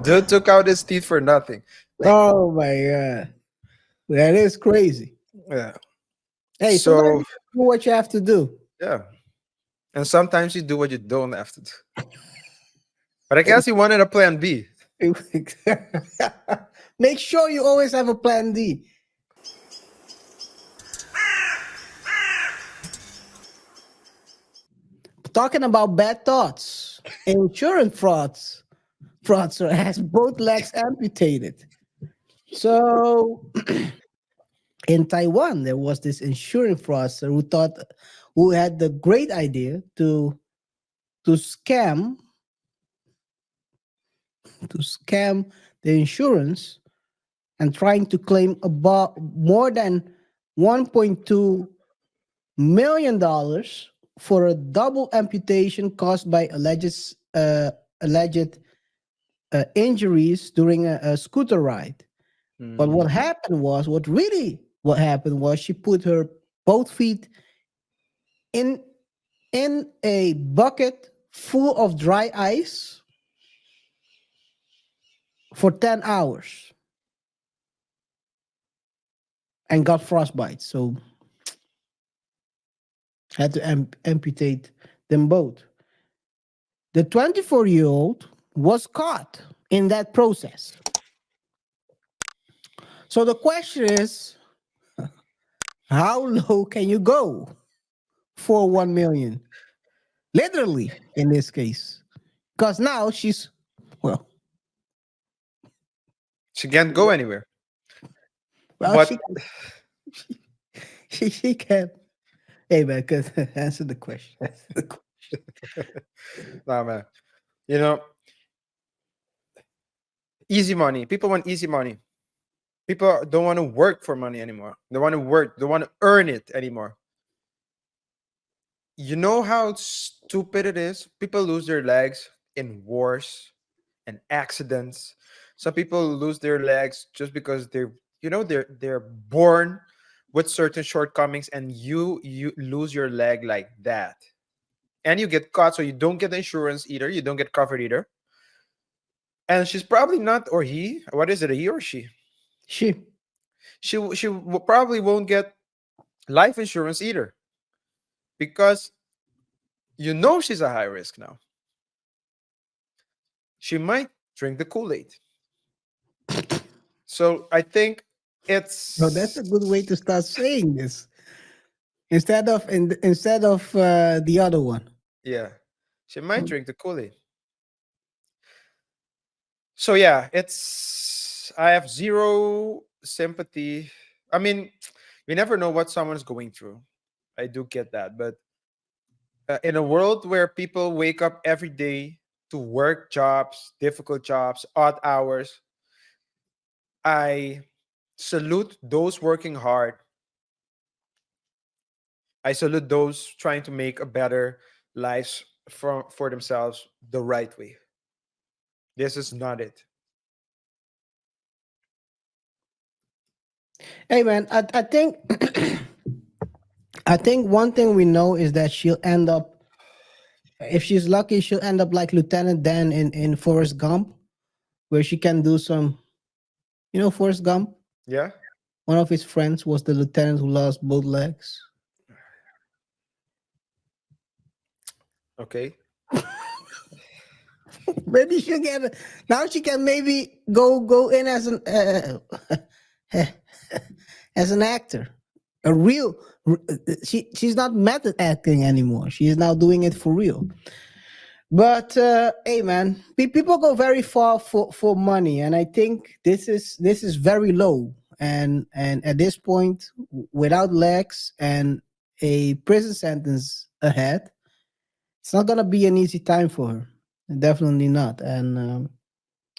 Dude took out his teeth for nothing. Oh my god, that is crazy. Yeah. Hey, sometimes So you do what you have to do. yeah, and sometimes you do what you don't have to do. But I guess he wanted a plan B. Make sure you always have a plan D. Talking about bad thoughts, insurance fraudster has both legs amputated. So in Taiwan, there was this insurance fraudster who had the great idea to scam to scam the insurance and trying to claim about more than 1.2 million dollars for a double amputation caused by alleged injuries during a scooter ride. But Mm. what happened was she put her both feet in a bucket full of dry ice for 10 hours and got frostbite. So had to amputate them both. The 24-year-old was caught in that process. So the question is, how low can you go for 1 million? Literally, in this case. Because now well, She can't go anywhere. well, But she can. Hey man, cause answer the question. Answer the question. nah, man, you know, easy money. People want easy money. People don't want to work for money anymore. They want to work. They want to earn it anymore. You know how stupid it is? People lose their legs in wars and accidents. Some people lose their legs just because they're born with certain shortcomings, and you lose your leg like that. And you get caught, so you don't get insurance either. You don't get covered either. And she's probably not, or he, what is it, a he or she? She. Probably won't get life insurance either, because she's a high risk now. She might drink the Kool-Aid. So I think No, that's a it's good way to start saying this. Instead of the other one. yeah, she might drink the Kool-Aid. So yeah, I have zero sympathy. I mean, we never know what someone's going through. I do get that, but in a world where people wake up every day to work jobs, difficult jobs, odd hours, I salute those working hard. I salute those trying to make a better lives for themselves the right way. This is not it. Hey man, I think I think one thing we know is that she'll end up, if she's lucky, she'll end up like Lieutenant Dan in Forrest Gump, where she can do some, Forrest Gump. Yeah. One of his friends was the lieutenant who lost both legs. Okay. Maybe she'll get now. She can maybe go in as an as an actor, a real. She's not method acting anymore. She is now doing it for real. But hey, man, people go very far for money, and I think this is very low. And at this point, without legs and a prison sentence ahead, it's not gonna be an easy time for her. Definitely not. And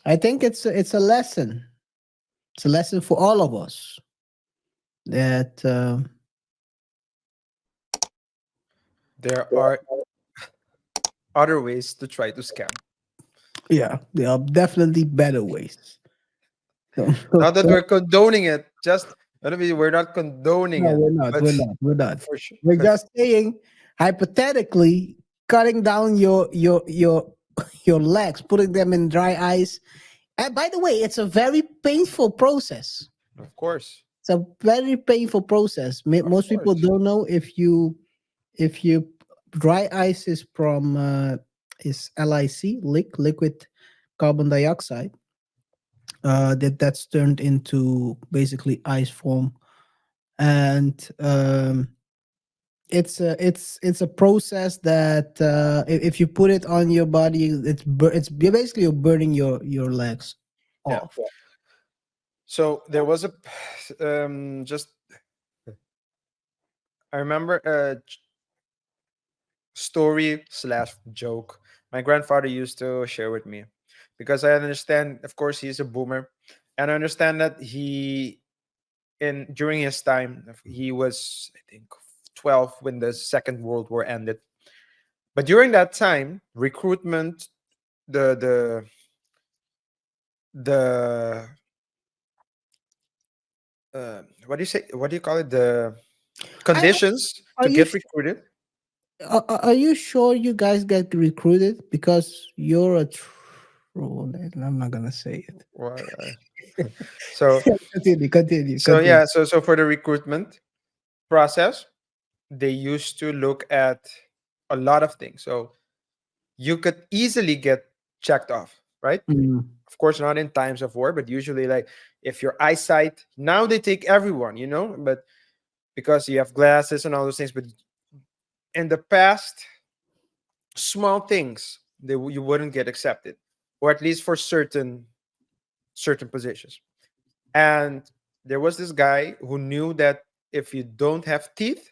I think it's a lesson. It's a lesson for all of us that There are other ways to try to scam. yeah, there are definitely better ways. So, Not that we're condoning it. Just we're not condoning no, it, we're not. but We're not. We're not. for sure. We're just saying, hypothetically, cutting down your your legs, putting them in dry ice And by the way, it's a very painful process. Of course. It's a very painful process. Of Most people course. don't know if you dry ice is LIC, liquid carbon dioxide. That's turned into basically ice form, and it's a process that if you put it on your body, it's basically you're burning your legs Yeah. off. So there was a just I remember a story slash joke my grandfather used to share with me, because I understand, of course, he's a boomer, and I understand that he in during his time he was, I think, 12 when the Second World War ended. But during that time, recruitment, the the what do you say? What do you call it? The I, conditions are to you get recruited. are you sure you guys get recruited because you're a troll? I'm not gonna say it. Well, so Continue. so for the recruitment process, they used to look at a lot of things. So you could easily get checked off, right? Mm, Of course, not in times of war, but usually, like, if your eyesight, now they take everyone, but because you have glasses and all those things. But in the past, small things, you wouldn't get accepted, or at least for certain positions. And there was this guy who knew that if you don't have teeth,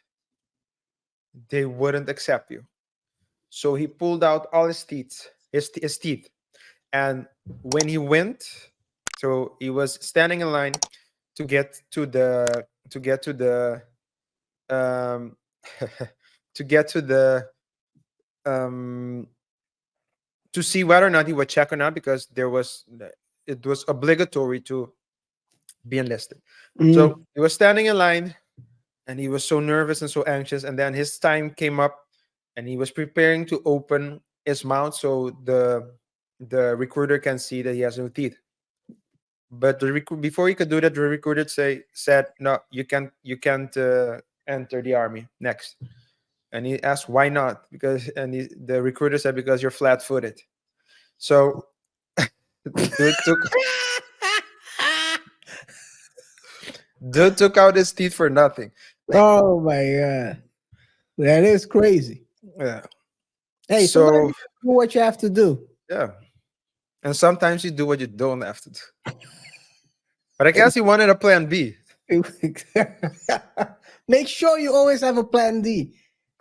they wouldn't accept you. So he pulled out all his teeth, and when he went, so he was standing in line to get to the um to get to the um to see whether or not he would check or not, because it was obligatory to be enlisted. So mm, he was standing in line, and he was so nervous and so anxious, and then his time came up, and he was preparing to open his mouth so the recruiter can see that he has no teeth. But before he could do that, the recruiter said, no, you can't enter the army next. And he asked why not, the recruiter said, because you're flat-footed. So dude took dude took out his teeth for nothing. oh my god, that is crazy. Yeah. Hey, sometimes So you do what you have to do. yeah, and sometimes you do what you don't have to do. But I guess he wanted a plan B. Make sure you always have a plan D.